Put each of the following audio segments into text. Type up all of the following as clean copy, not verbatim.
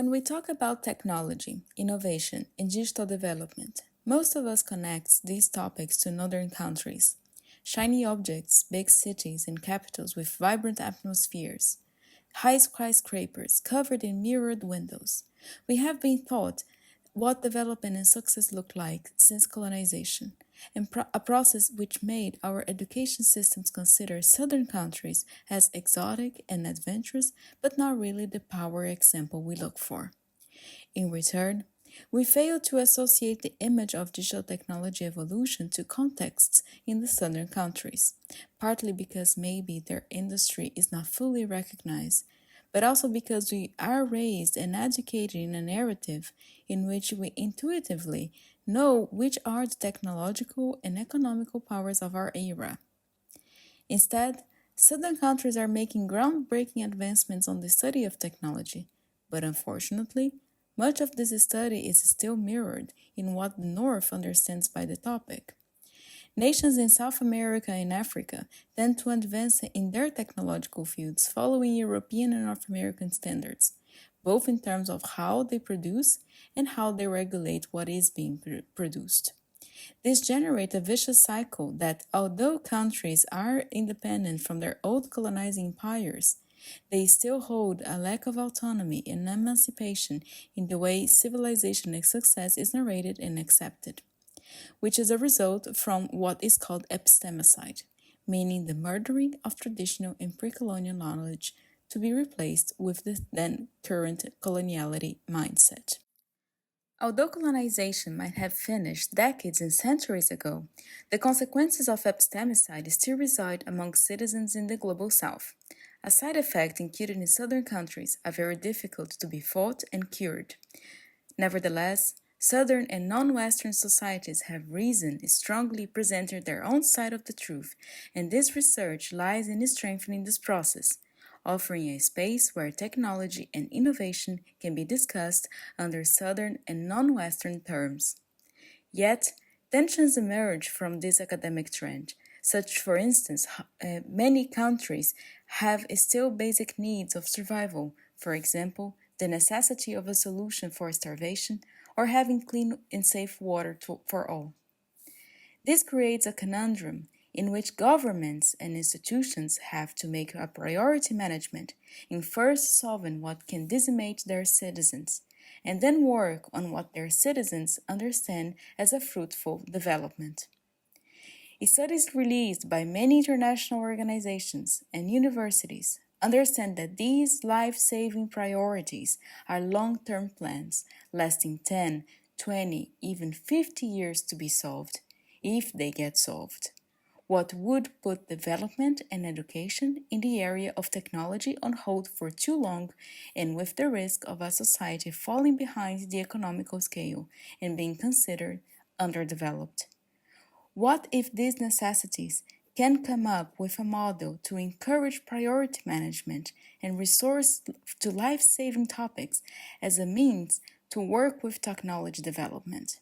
When we talk about technology, innovation, and digital development, most of us connect these topics to northern countries. Shiny objects, big cities and capitals with vibrant atmospheres, high skyscrapers covered in mirrored windows. We have been taught what development and success look like since colonization, and a process which made our education systems consider southern countries as exotic and adventurous, but not really the power example we look for. In return, we fail to associate the image of digital technology evolution to contexts in the southern countries, partly because maybe their industry is not fully recognized, but also because we are raised and educated in a narrative in which we intuitively know which are the technological and economical powers of our era. Instead, southern countries are making groundbreaking advancements on the study of technology, but unfortunately, much of this study is still mirrored in what the North understands by the topic. Nations in South America and Africa tend to advance in their technological fields following European and North American standards, both in terms of how they produce and how they regulate what is being produced. This generates a vicious cycle that, although countries are independent from their old colonizing empires, they still hold a lack of autonomy and emancipation in the way civilization and success is narrated and accepted, which is a result from what is called epistemicide, meaning the murdering of traditional and pre-colonial knowledge to be replaced with the then current coloniality mindset. Although colonization might have finished decades and centuries ago, the consequences of epistemicide still reside among citizens in the global south. A side effect included in southern countries are very difficult to be fought and cured. Nevertheless, southern and non-Western societies have reason strongly presented their own side of the truth, and this research lies in strengthening this process, offering a space where technology and innovation can be discussed under southern and non-Western terms. Yet, tensions emerge from this academic trend. Such, for instance, many countries have still basic needs of survival, for example, the necessity of a solution for starvation or having clean and safe water for all. This creates a conundrum in which governments and institutions have to make a priority management in first solving what can decimate their citizens, and then work on what their citizens understand as a fruitful development. Studies released by many international organizations and universities understand that these life-saving priorities are long-term plans lasting 10, 20, even 50 years to be solved, if they get solved. What would put development and education in the area of technology on hold for too long, and with the risk of a society falling behind the economical scale and being considered underdeveloped. What if these necessities can come up with a model to encourage priority management and resource to life-saving topics as a means to work with technology development?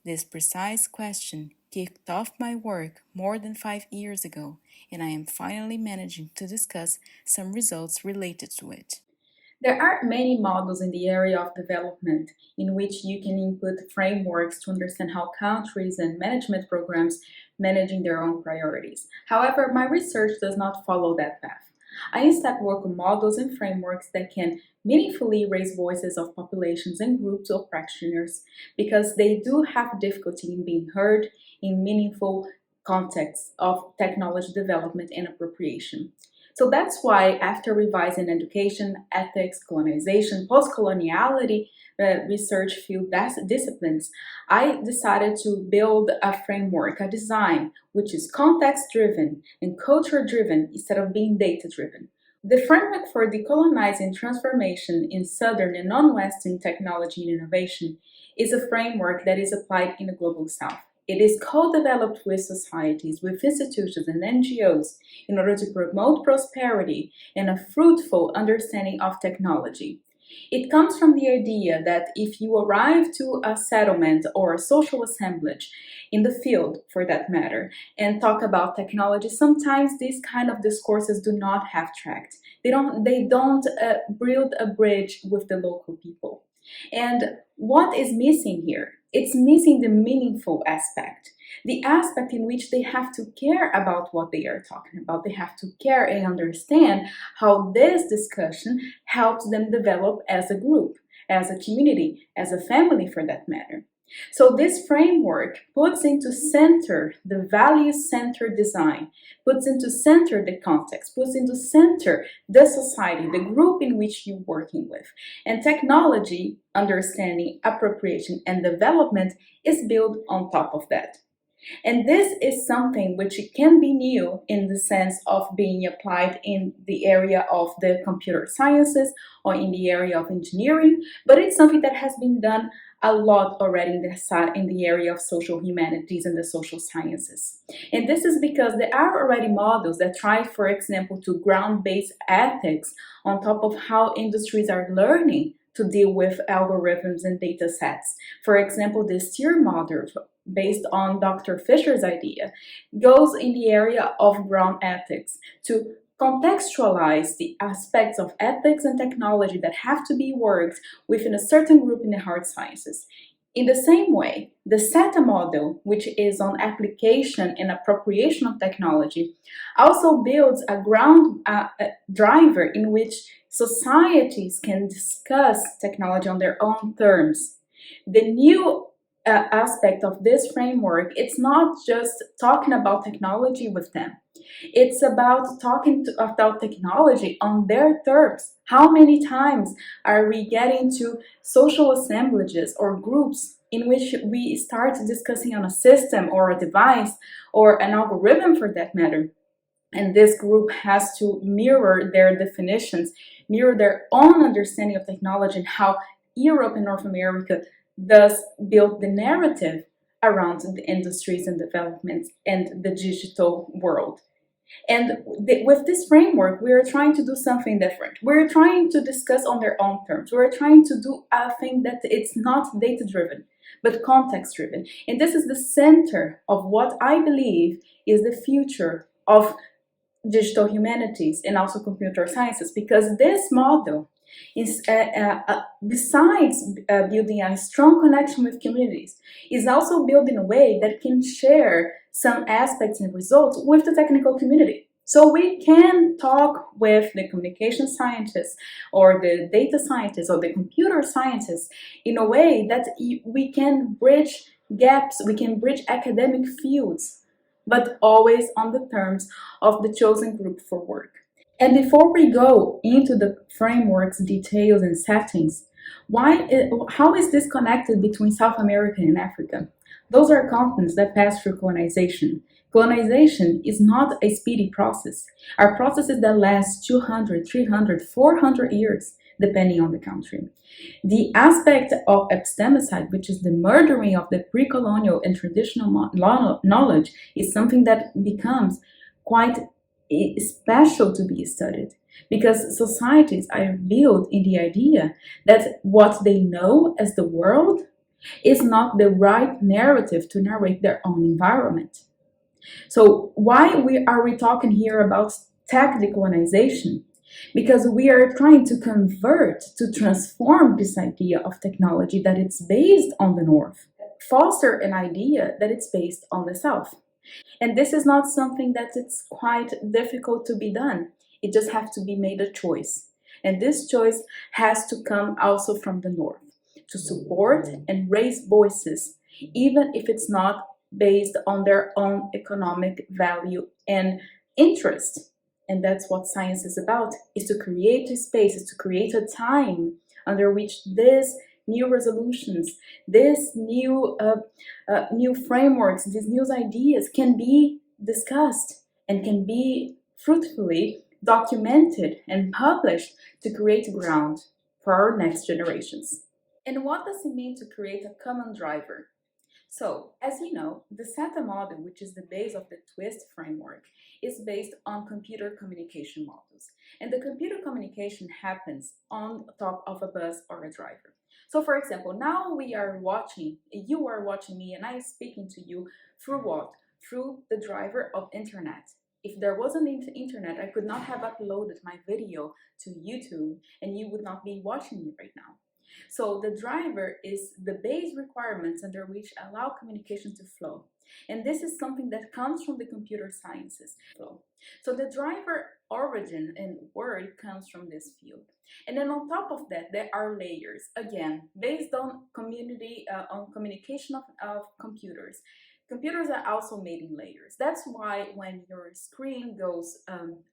This precise question kicked off my work more than 5 years ago, and I am finally managing to discuss some results related to it. There are many models in the area of development in which you can input frameworks to understand how countries and management programs managing their own priorities. However, my research does not follow that path. I instead work on models and frameworks that can meaningfully raise voices of populations and groups of practitioners because they do have difficulty in being heard in meaningful contexts of technology development and appropriation. So that's why, after revising education, ethics, colonization, post-coloniality research field disciplines, I decided to build a framework, a design, which is context-driven and culture-driven instead of being data-driven. The framework for decolonizing transformation in Southern and non-Western technology and innovation is a framework that is applied in the Global South. It is co-developed with societies, with institutions and NGOs in order to promote prosperity and a fruitful understanding of technology. It comes from the idea that if you arrive to a settlement or a social assemblage in the field, for that matter, and talk about technology, sometimes these kind of discourses do not have tract. They don't build a bridge with the local people. And what is missing here? It's missing the meaningful aspect. The aspect in which they have to care about what they are talking about. They have to care and understand how this discussion helps them develop as a group, as a community, as a family for that matter. So this framework puts into center the value-centered design, puts into center the context, puts into center the society, the group in which you're working with. And technology, understanding, appropriation, and development is built on top of that. And this is something which can be new in the sense of being applied in the area of the computer sciences or in the area of engineering, but it's something that has been done a lot already in the area of social humanities and the social sciences. And this is because there are already models that try, for example, to ground-based ethics on top of how industries are learning to deal with algorithms and data sets. For example, the STEER model, based on Dr. Fisher's idea, goes in the area of ground ethics to contextualize the aspects of ethics and technology that have to be worked within a certain group in the hard sciences. In the same way, the SETA model, which is on application and appropriation of technology, also builds a ground driver in which societies can discuss technology on their own terms. The new aspect of this framework, it's not just talking about technology with them. It's about talking about technology on their terms. How many times are we getting to social assemblages or groups in which we start discussing on a system or a device or an algorithm for that matter? And this group has to mirror their definitions, mirror their own understanding of technology and how Europe and North America thus build the narrative around the industries and developments and the digital world. And with this framework, we are trying to do something different. We're trying to discuss on their own terms. We're trying to do a thing that it's not data-driven, but context-driven. And this is the center of what I believe is the future of digital humanities and also computer sciences, because this model is, besides building a strong connection with communities, is also built in a way that can share some aspects and results with the technical community. So we can talk with the communication scientists or the data scientists or the computer scientists in a way that we can bridge gaps, we can bridge academic fields, but always on the terms of the chosen group for work. And before we go into the framework's details and settings, how is this connected between South America and Africa? Those are continents that pass through colonization. Colonization is not a speedy process. Our processes that last 200, 300, 400 years, depending on the country. The aspect of epistemicide, which is the murdering of the pre-colonial and traditional knowledge, is something that becomes quite special to be studied, because societies are built in the idea that what they know as the world is not the right narrative to narrate their own environment. So why are we talking here about tech decolonization? Because we are trying to convert, to transform this idea of technology that it's based on the North, foster an idea that it's based on the South. And this is not something that it's quite difficult to be done. It just has to be made a choice. And this choice has to come also from the North, to support and raise voices, even if it's not based on their own economic value and interest. And that's what science is about, is to create a space, is to create a time under which this new resolutions, this new frameworks, these new ideas can be discussed and can be fruitfully documented and published to create ground for our next generations. And what does it mean to create a common driver? So, as you know, the SATA model, which is the base of the TwIST framework, is based on computer communication models. And the computer communication happens on top of a bus or a driver. So, for example, now you are watching me, and I am speaking to you through what? Through the driver of internet. If there wasn't internet, I could not have uploaded my video to YouTube, and you would not be watching me right now. So the driver is the base requirements under which allow communication to flow. And this is something that comes from the computer sciences flow. So the driver origin and word comes from this field. And then on top of that, there are layers, again, based on communication of computers. Computers are also made in layers. That's why when your screen goes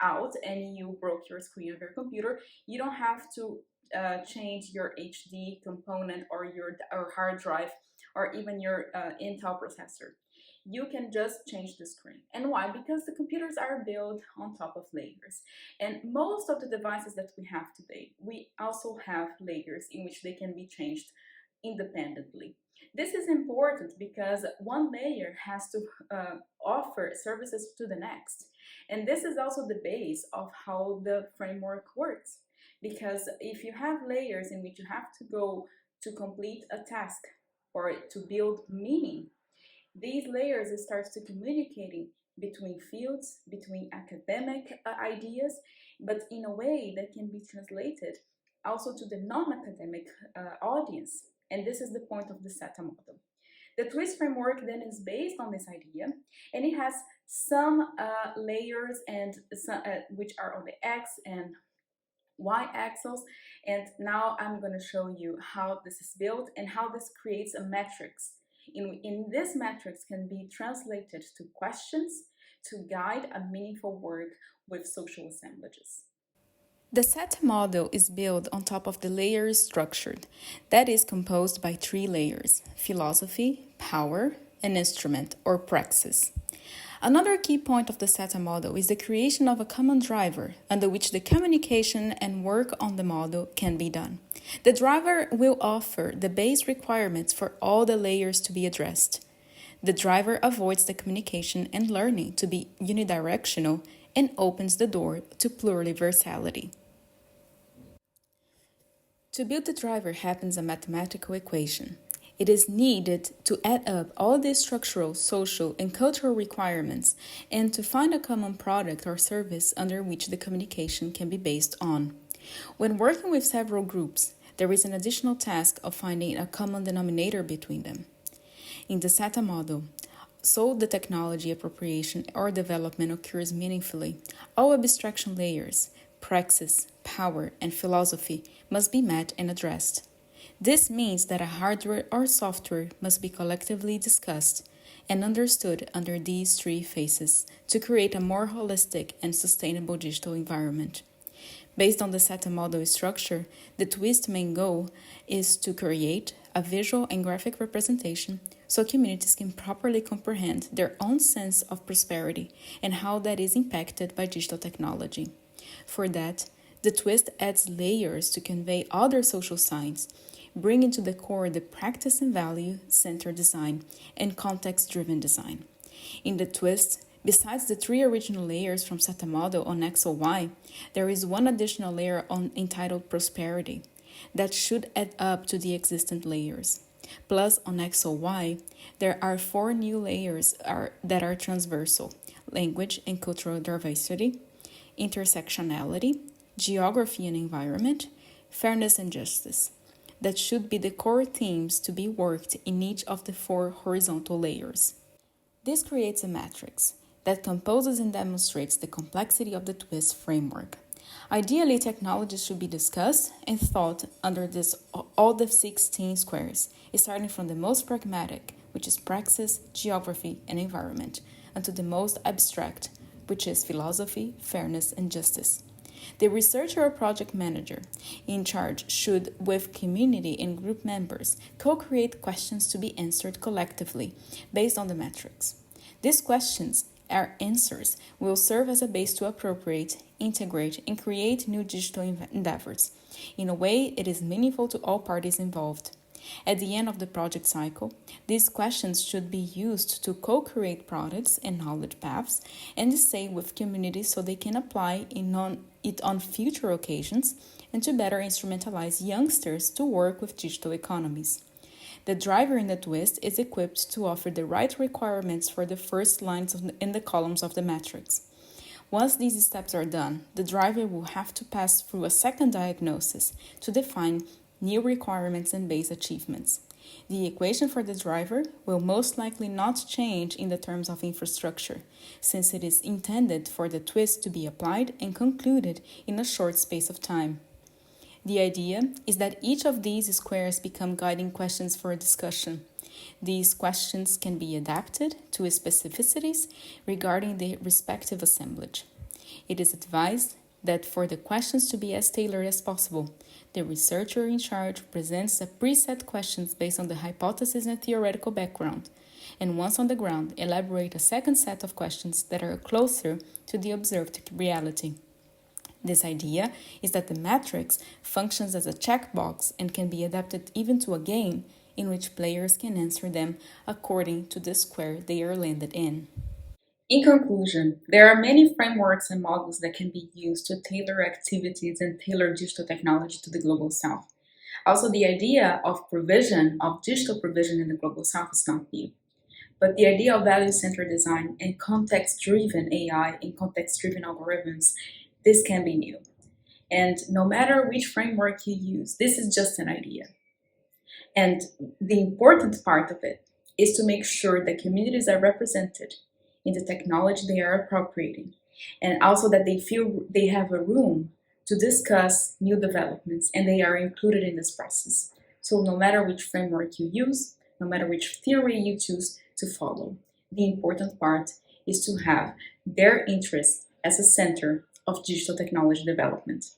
out and you broke your screen of your computer, you don't have to change your HD component or your hard drive or even your Intel processor. You can just change the screen. And why? Because the computers are built on top of layers. And most of the devices that we have today, we also have layers in which they can be changed independently. This is important because one layer has to offer services to the next. And this is also the base of how the framework works. Because if you have layers in which you have to go to complete a task or to build meaning, these layers starts to communicating between fields, between academic ideas, but in a way that can be translated also to the non-academic audience. And this is the point of the SATA model. The TwIST framework then is based on this idea, and it has some layers and which are on the X and y-axis, and now I'm going to show you how this is built and how this creates a matrix. In this matrix can be translated to questions to guide a meaningful work with social assemblages. The SATA model is built on top of the layers structured, that is composed by three layers: philosophy, power, and instrument or praxis. Another key point of the SATA model is the creation of a common driver under which the communication and work on the model can be done. The driver will offer the base requirements for all the layers to be addressed. The driver avoids the communication and learning to be unidirectional and opens the door to pluriversality. To build the driver happens a mathematical equation. It is needed to add up all the structural, social, and cultural requirements and to find a common product or service under which the communication can be based on. When working with several groups, there is an additional task of finding a common denominator between them. In the SATA model, so the technology appropriation or development occurs meaningfully, all abstraction layers, praxis, power, and philosophy must be met and addressed. This means that a hardware or software must be collectively discussed and understood under these three phases to create a more holistic and sustainable digital environment. Based on the SATA model structure, the TwIST main goal is to create a visual and graphic representation so communities can properly comprehend their own sense of prosperity and how that is impacted by digital technology. For that, the TwIST adds layers to convey other social signs, bringing to the core the practice and value-centered design and context-driven design. In the TwIST, besides the three original layers from SATA model on XOY, there is one additional layer entitled prosperity that should add up to the existing layers. Plus, on XOY, there are four new layers that are transversal: language and cultural diversity, intersectionality, geography and environment, fairness and justice. That should be the core themes to be worked in each of the four horizontal layers. This creates a matrix that composes and demonstrates the complexity of the TwIST framework. Ideally, technologies should be discussed and thought under all the 16 squares, starting from the most pragmatic, which is praxis, geography, and environment, until the most abstract, which is philosophy, fairness, and justice. The researcher or project manager in charge should, with community and group members, co-create questions to be answered collectively based on the metrics. These questions or answers will serve as a base to appropriate, integrate, and create new digital endeavors in a way it is meaningful to all parties involved. At the end of the project cycle, these questions should be used to co-create products and knowledge paths and stay with communities so they can apply it on future occasions and to better instrumentalize youngsters to work with digital economies. The driver in the TnWiST is equipped to offer the right requirements for the first lines in the columns of the matrix. Once these steps are done, the driver will have to pass through a second diagnosis to define new requirements and base achievements. The equation for the driver will most likely not change in the terms of infrastructure, since it is intended for the TnWiST to be applied and concluded in a short space of time. The idea is that each of these squares become guiding questions for a discussion. These questions can be adapted to specificities regarding the respective assemblage. It is advised that for the questions to be as tailored as possible, the researcher in charge presents a preset questions based on the hypothesis and theoretical background, and once on the ground, elaborate a second set of questions that are closer to the observed reality. This idea is that the matrix functions as a checkbox and can be adapted even to a game in which players can answer them according to the square they are landed in. In conclusion, there are many frameworks and models that can be used to tailor activities and tailor digital technology to the Global South. Also, the idea of digital provision in the Global South is not new. But the idea of value-centered design and context-driven AI and context-driven algorithms, this can be new. And no matter which framework you use, this is just an idea. And the important part of it is to make sure that communities are represented in the technology they are appropriating, and also that they feel they have a room to discuss new developments and they are included in this process. So no matter which framework you use, no matter which theory you choose to follow, the important part is to have their interests as a center of digital technology development.